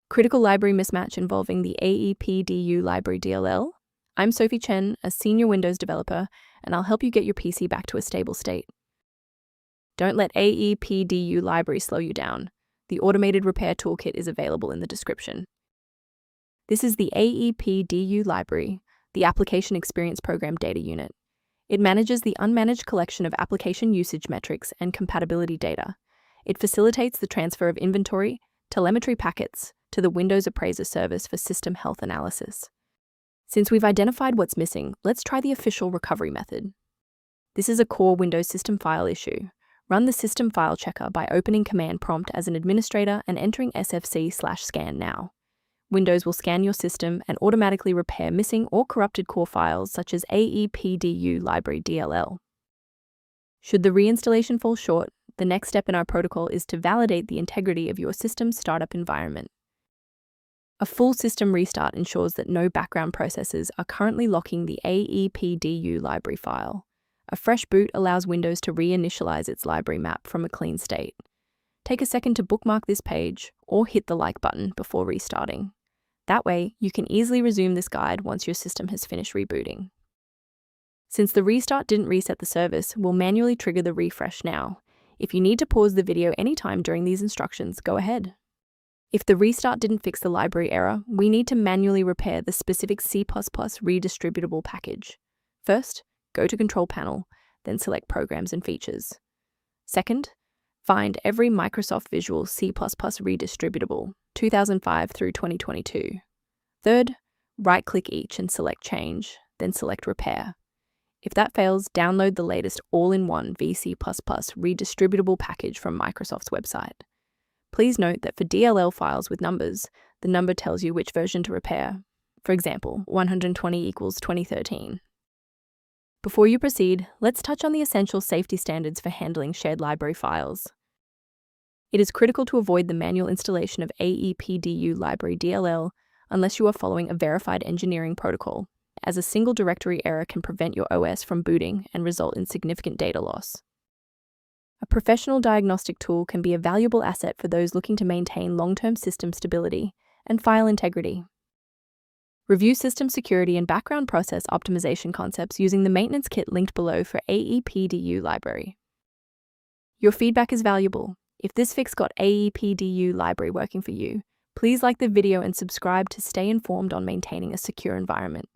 Critical library mismatch involving the Aepdu Library DLL. I'm Sophie Chen, a senior Windows developer, and I'll help you get your PC back to a stable state. Don't let Aepdu Library slow you down. The automated repair toolkit is available in the description. This is the Aepdu Library, the Application Experience Program Data Unit. It manages the unmanaged collection of application usage metrics and compatibility data. It facilitates the transfer of inventory, telemetry packets, to the Windows Appraiser service for system health analysis. Since we've identified what's missing, let's try the official recovery method. This is a core Windows system file issue. Run the system file checker by opening command prompt as an administrator and entering sfc/scan now. Windows will scan your system and automatically repair missing or corrupted core files such as Aepdu Library DLL. Should the reinstallation fall short, the next step in our protocol is to validate the integrity of your system's startup environment. A full system restart ensures that no background processes are currently locking the Aepdu library file. A fresh boot allows Windows to reinitialize its library map from a clean state. Take a second to bookmark this page or hit the like button before restarting. That way, you can easily resume this guide once your system has finished rebooting. Since the restart didn't reset the service, we'll manually trigger the refresh now. If you need to pause the video anytime during these instructions, go ahead. If the restart didn't fix the library error, we need to manually repair the specific C++ redistributable package. First, go to Control Panel, then select Programs and Features. Second, find every Microsoft Visual C++ redistributable, 2005 through 2022. Third, right-click each and select Change, then select Repair. If that fails, download the latest all-in-one VC++ redistributable package from Microsoft's website. Please note that for DLL files with numbers, the number tells you which version to repair. For example, 120 equals 2013. Before you proceed, let's touch on the essential safety standards for handling shared library files. It is critical to avoid the manual installation of Aepdu Library DLL unless you are following a verified engineering protocol, as a single directory error can prevent your OS from booting and result in significant data loss. A professional diagnostic tool can be a valuable asset for those looking to maintain long-term system stability and file integrity. Review system security and background process optimization concepts using the maintenance kit linked below for Aepdu Library. Your feedback is valuable. If this fix got Aepdu Library working for you, please like the video and subscribe to stay informed on maintaining a secure environment.